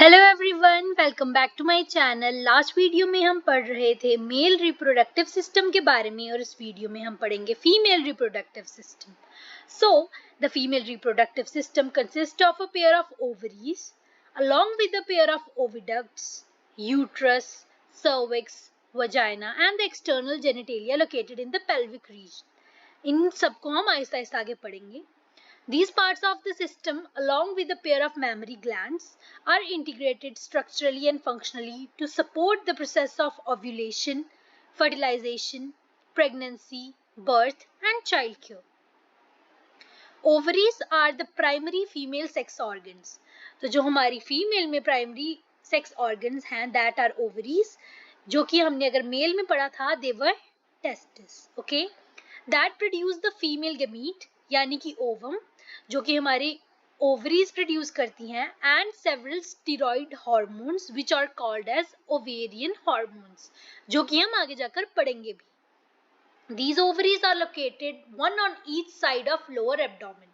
Hello everyone, welcome back to my channel. Last video में हम पढ़ रहे थे मेल रिप्रोडक्टिव सिस्टम के बारे में और इस वीडियो में हम पढ़ेंगे female reproductive system. So the female reproductive system consist of a pair of ovaries along with a pair of oviducts, uterus, cervix, vagina and the external genitalia located in the pelvic region. इन सबको हम आहिस्ता आहिस्ता आगे पढ़ेंगे। These parts of the system, along with a pair of mammary glands, are integrated structurally and functionally to support the process of ovulation, fertilization, pregnancy, birth, and childcare. Ovaries are the primary female sex organs. तो जो हमारी female में primary sex organs हैं, that are ovaries, जो कि हमने अगर mail में पढ़ा था, they were testes, okay? That produce the female gamete, यानी कि ओवम, जो कि हमारी ओवरीज प्रोड्यूस करती हैं, and several steroid hormones which are called as ovarian hormones, जो कि हम आगे जाकर पढ़ेंगे भी। These ovaries are located one on each side of lower abdomen.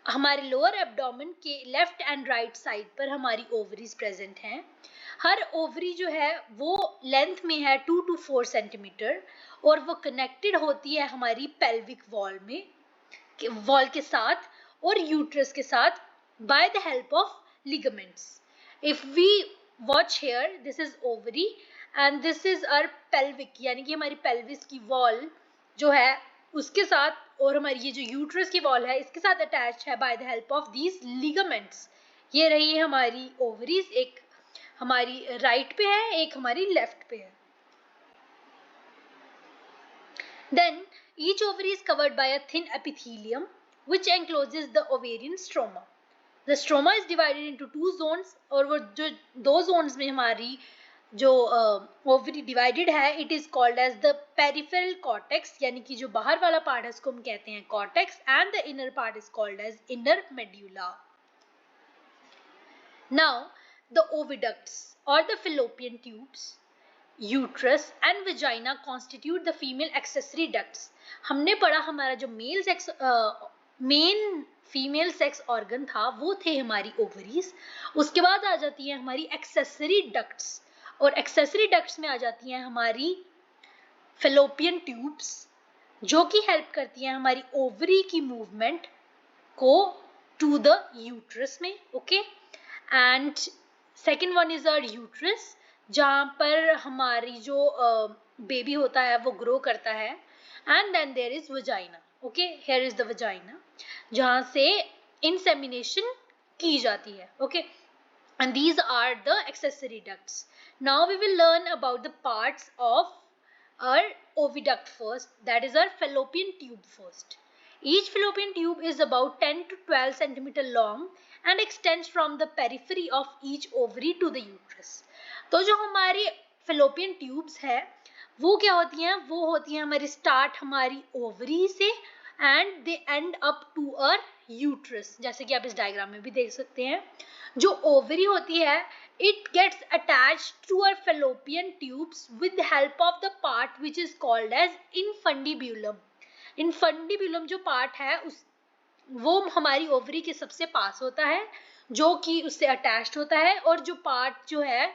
हमारे लोअर एब्डोमेन के लेफ्ट एंड राइट साइड पर हमारी ओवरीज प्रेजेंट हैं। हर ओवरी जो है वो लेंथ में है 2 to 4 सेंटीमीटर और वो कनेक्टेड होती है हमारी पेल्विक वॉल के साथ और यूट्रस के साथ by the help of ligaments. If we watch here, this is ovary and this is our pelvic, यानी कि हमारी पेल्विस की वॉल जो है उसके साथ और हमारी ये जो यूट्रस की वॉल है इसके साथ अटैच है bye the help of these ligaments. ये रही है हमारी ओवरीज, एक हमारी राइट पे है, एक हमारी लेफ्ट पे है। Then each ovary is covered by a thin epithelium which encloses the ovarian stroma. The stroma is divided into two zones और वो जो दो zones में हमारी जो ओवरी डिवाइडेड है, it is called as the peripheral cortex, यानी कि जो बाहर वाला पार्ट है उसको हम कहते हैं cortex, and the inner part is called as inner medulla. Now the oviducts or the fallopian tubes, uterus and vagina constitute the female accessory ducts. हमने पढ़ा हमारा जो मेन फीमेल सेक्स ऑर्गन था वो थे हमारी ओवरीज. उसके बाद आ जाती है हमारी एक्सेसरी डक्ट्स और एक्सेसरी डक्ट्स में आ जाती हैं हमारी फेलोपियन ट्यूब्स, जो कि हेल्प करती हैं हमारी ओवरी की मूवमेंट को टू द यूट्रस में. Okay, and second one is our uterus, जहाँ पर हमारी जो बेबी होता है वो ग्रो करता है. And then there is vagina. Okay, here is the vagina, जहाँ से इंसेमिनेशन की जाती है. Okay, and these are the accessory ducts. Now we will learn about the parts of our oviduct first, that is our fallopian tube first. Each fallopian tube is about 10 to 12 centimeter long and extends from the periphery of each ovary to the uterus. तो जो हमारी fallopian tubes है वो क्या होती हैं, वो होती हैं हमारी स्टार्ट हमारी ओवरी से and they end up to our uterus, जैसे कि आप इस डायग्राम में भी देख सकते हैं. जो ओवरी होती है it gets attached to our fallopian tubes with the help of the part which is called as infundibulum. Infundibulum जो पार्ट है वो हमारी ओवरी के सबसे पास होता है, जो कि उससे अटैच्ड होता है. और जो पार्ट जो है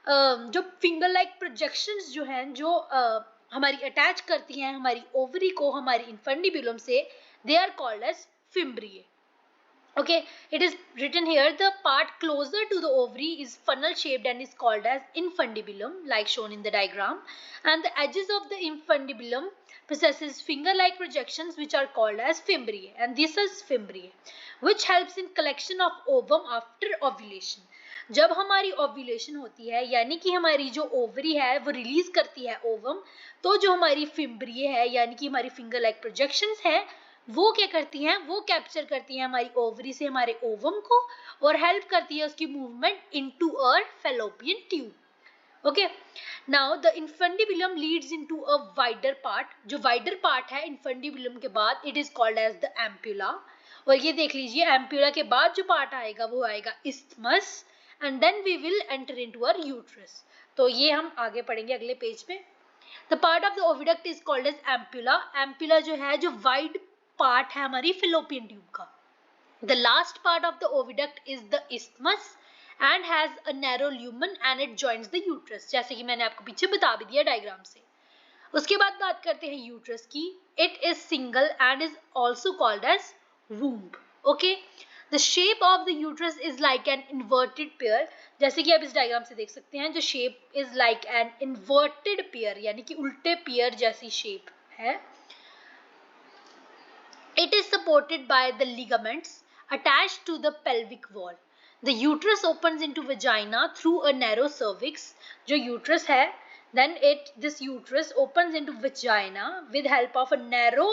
जो फिंगर लाइक प्रोजेक्शंस जो हैं जो हमारी अटैच करती हैं हमारी ओवरी को हमारी infundibulum से, they are called as fimbriae. Okay, it is written here, the part closer to the ovary is funnel shaped and is called as infundibulum, like shown in the diagram, and the edges of the infundibulum possesses finger like projections which are called as fimbriae, and this is fimbriae which helps in collection of ovum after ovulation. जब हमारी ovulation होती है, यानी कि हमारी जो ovary है वो रिलीज करती है ओवम, तो जो हमारी फिम्ब्रिए है यानी कि हमारी फिंगर लाइक प्रोजेक्शंस है वो क्या करती हैं, वो कैप्चर करती हैं हमारी ओवरी से हमारे ओवम को और हेल्प करती है उसकी movement into a fallopian tube. Okay, now the infundibulum leads into a wider part. जो वाइडर पार्ट है infundibulum के बाद, it is called as the ampulla. और ये देख लीजिए, एम्प्यूला के बाद जो पार्ट आएगा वो आएगा isthmus, and then we will enter into our uterus. तो ये हम आगे पढ़ेंगे अगले पेज पे. The part of the oviduct is called as ampulla. Ampulla जो है जो wide part है हमारी fallopian tube का. The last part of the oviduct is the isthmus and has a narrow lumen and it joins the uterus, जैसे कि मैंने आपको पीछे बता भी दिया डायग्राम से। उसके बाद बात करते हैं यूट्रस की। It is single and is also called as womb. Okay, the shape of the uterus is like an inverted pear, जैसे कि आप इस डायग्राम से देख सकते हैं, जो shape is like an inverted pair, यानी कि उल्टे पेयर जैसी शेप है। It is supported by the ligaments attached to the pelvic wall. The uterus opens into vagina through a narrow cervix. जो uterus है, then this uterus opens into vagina with help of a narrow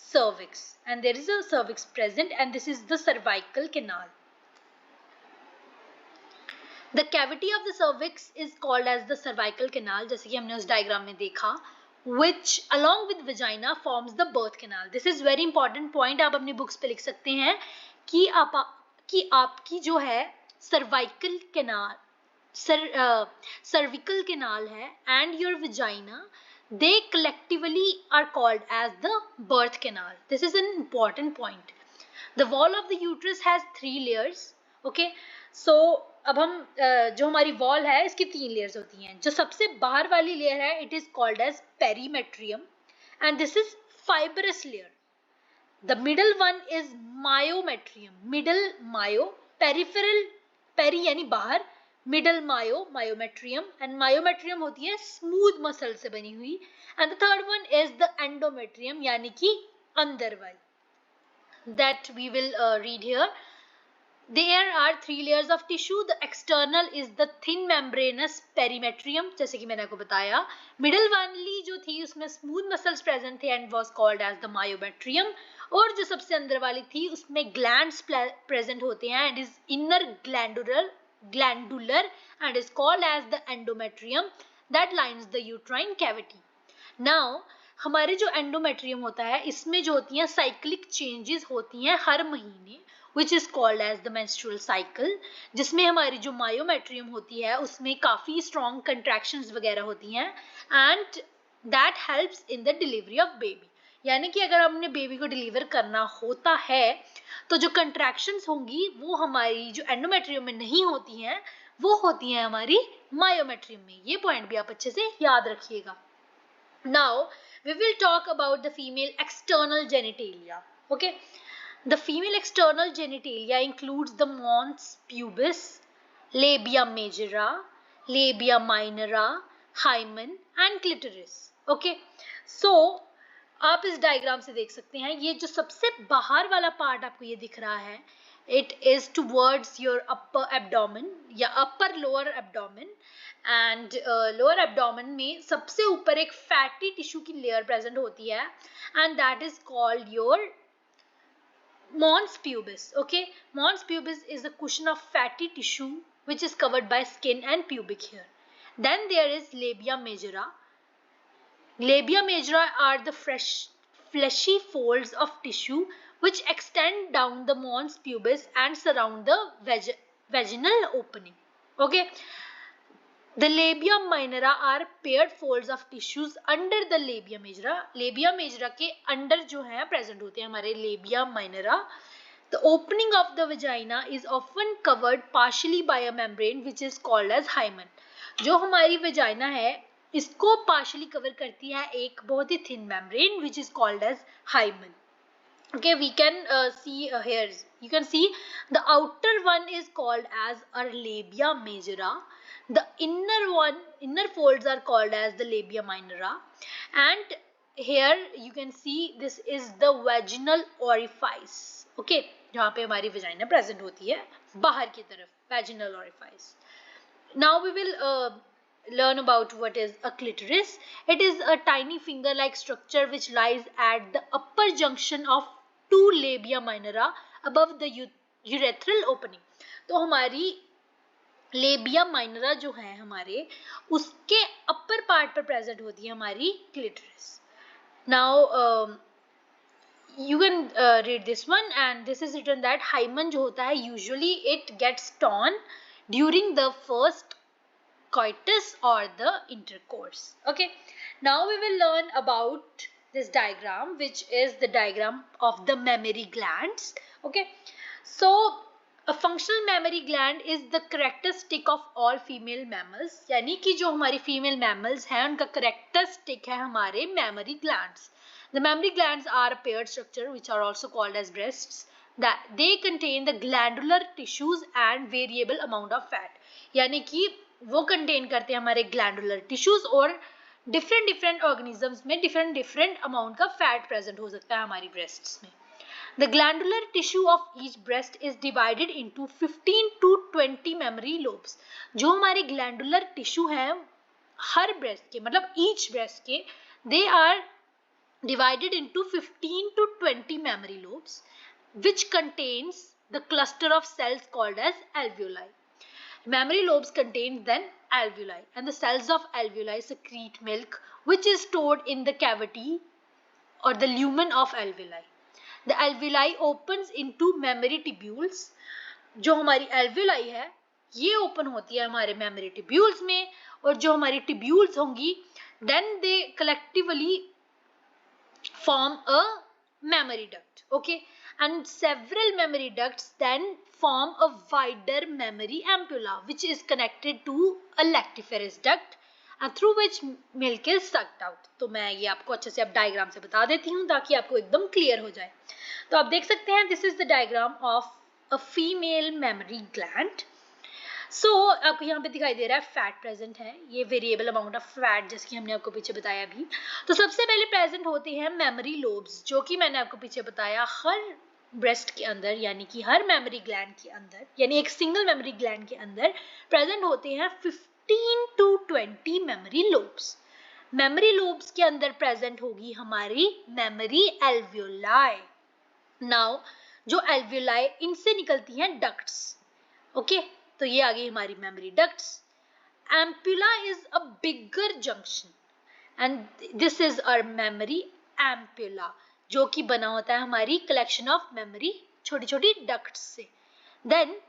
cervix, and there is a cervix present, and this is the cervical canal. The cavity of the cervix is called as the cervical canal, जैसे कि हमने उस diagram में देखा, which along with vagina forms the birth canal. This is very important point, आप अपनी books पे लिख सकते हैं कि आपकी जो है cervical canal, cervical canal है and your vagina, they collectively are called as the birth canal. This is an important point. The wall of the uterus has 3 layers. Okay, so अब हम जो हमारी वॉल है इसकी 3 लेयर्स होती हैं। जो सबसे बाहर वाली लेयर है it is called as perimetrium and this is fibrous layer. The middle one is myometrium, middle myo, peripheral, peri यानी बाहर, middle myo, myometrium, and myometrium होती है स्मूथ मसल से बनी हुई, and the third one is the endometrium यानी कि अंदर वाली, that we will read here. There are 3 layers of tissue. The external is the thin membranous perimetrium, जैसे कि मैंने आपको बताया। मिडल वाली जो थी उसमें स्मूथ मसल्स प्रेजेंट थे and was called as the myometrium, और जो सबसे अंदर वाली थी उसमें ग्लैंड्स प्रेजेंट होते हैं and is inner glandular and is called as the endometrium that lines the uterine cavity. Now हमारे जो एंडोमेट्रियम होता है इसमें जो होती हैं साइक्लिक चेंजेस होती हैं हर महीने, which is called as the menstrual cycle, जिसमें हमारी जो मायोमेट्रियम होती है उसमें काफ़ी strong contractions वगैरह होती हैं and that helps in the delivery of baby। यानी कि अगर हमने बेबी को डिलीवर करना होता है तो जो contractions होंगी वो हमारी जो एंडोमेट्रियम में नहीं होती हैं, वो होती हैं हमारी मायोमेट्रियम में। ये पॉइंट भी आप अच्छे से याद रखिएगा। Now we will talk about the female external genitalia. Okay, the female external genitalia includes the mons pubis, labia majora, labia minora, hymen and clitoris. Okay, so आप इस डायग्राम से देख सकते हैं ये जो सबसे बाहर वाला पार्ट आपको ये दिख रहा है, it is towards your upper abdomen या upper lower abdomen, and lower abdomen में सबसे ऊपर एक fatty tissue की layer present होती है and that is called your mons pubis. Okay, mons pubis is a cushion of fatty tissue which is covered by skin and pubic hair. Then there is labia majora. Labia majora are the fleshy folds of tissue which extend down the mons pubis and surround the vaginal opening. Okay, the labia minora are paired folds of tissues under the labia majora. Labia majora के अंदर जो है present होते हैं हमारे labia minora. The opening of the vagina is often covered partially by a membrane which is called as hymen. जो हमारी vagina है इसको partially cover करती है एक बहुत ही thin membrane which is called as hymen. Okay, we can see here, you can see the outer one is called as our labia majora. The inner folds are called as the labia minora, and here you can see this is the vaginal orifice. Okay, जहाँ पे हमारी vagina present होती है बाहर की तरफ, vaginal orifice. Now we will learn about what is a clitoris. It is a tiny finger-like structure which lies at the upper junction of 2 labia minora above the urethral opening. तो हमारी लेबिया minora जो है हमारे उसके upper part पर present होती है हमारी clitoris. Now you can read this one, and this is written that hymen जो होता है usually it gets torn during the first coitus or the intercourse. Okay, now we will learn about this diagram which is the diagram of the mammary glands. Okay, so A functional mammary gland is the characteristic of all female mammals, यानी कि जो हमारी female mammals हैं उनका characteristic है हमारे mammary glands. The mammary glands are a paired structure which are also called as breasts. That they contain the glandular tissues and variable amount of fat. यानी कि वो contain करते हैं हमारे glandular tissues और different organisms में different amount का fat present हो सकता है हमारी breasts में. The glandular tissue of each breast is divided into 15 to 20 mammary lobes. जो हमारे glandular tissue हैं हर breast के मतलब each breast के they are divided into 15 to 20 mammary lobes which contains the cluster of cells called as alveoli. Mammary lobes contain then alveoli and the cells of alveoli secrete milk which is stored in the cavity or the lumen of alveoli. The alveoli opens into mammary tubules. जो हमारी alveoli है ये open होती है हमारे mammary tubules में और जो हमारी tubules होंगी then they collectively form a mammary duct. Okay, and several mammary ducts then form a wider mammary ampulla which is connected to a lactiferous duct and through which milk is sucked out. तो मैं ये आपको अच्छे से अब diagram से बता देती हूँ ताकि आपको एकदम क्लियर हो जाए. तो आप देख सकते हैं this is the diagram of a female mammary gland. So आपको यहाँ पे दिखाई दे रहा है फैट प्रेजेंट है, ये वेरिएबल अमाउंट ऑफ फैट जैसे कि हमने आपको पीछे बताया अभी. तो सबसे पहले प्रेजेंट होते हैं मेमोरी लोब्स जो कि मैंने आपको पीछे बताया हर ब्रेस्ट के अंदर यानी कि हर मेमोरी ग्लैंड के अंदर यानी एक सिंगल मेमोरी ग्लैंड के अंदर प्रेजेंट होते हैं 15 to 20 memory lobes. Memory lobes के अंदर प्रेजेंट होगी हमारी मेमोरी एल्वियोलाई. नाउ जो एल्वियोलाई इनसे निकलती हैं डक्ट्स. ओके, तो ये आ गई हमारी mammary ducts. Ampulla is a bigger junction and this is our mammary ampulla जो कि बना होता है हमारी कलेक्शन ऑफ मेमोरी छोटी छोटी डक्ट्स से. देन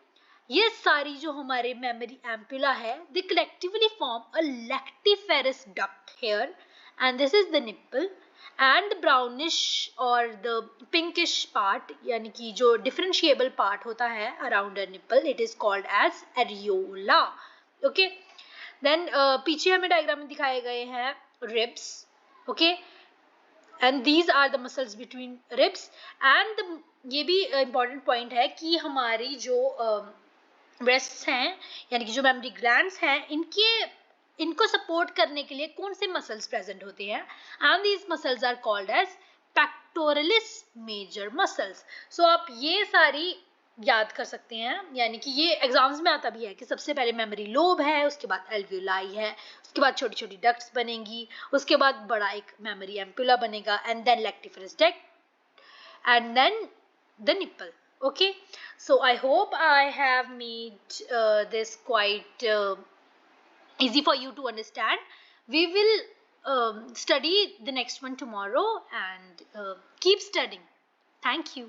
ये सारी जो हमारे मेमोरी एम्पुला है they collectively form a lactiferous duct here and this is the nipple and the brownish or the pinkish part यानी कि जो differentiable part होता है around a nipple it is called as areola. Okay, then पीछे हमें diagram में दिखाए गए हैं ribs. Okay, and these are the muscles between ribs and ये भी important point है कि हमारी जो breasts हैं यानी कि जो मेमोरी ग्लैंड्स हैं इनको सपोर्ट करने के लिए कौन से मसल्स प्रेजेंट होते हैं and these muscles are called as pectoralis major muscles. So आप ये सारी याद कर सकते हैं यानी कि ये एग्जाम्स में आता भी है कि सबसे पहले मेमोरी लोब है, उसके बाद एल्वियोलाई है, उसके बाद छोटी छोटी डक्ट्स बनेंगी, उसके बाद बड़ा एक मेमोरी एम्पुला बनेगा and then lactiferous duct and then the nipple. Okay, so I hope I have made this quite easy for you to understand. We will study the next one tomorrow and keep studying. Thank you.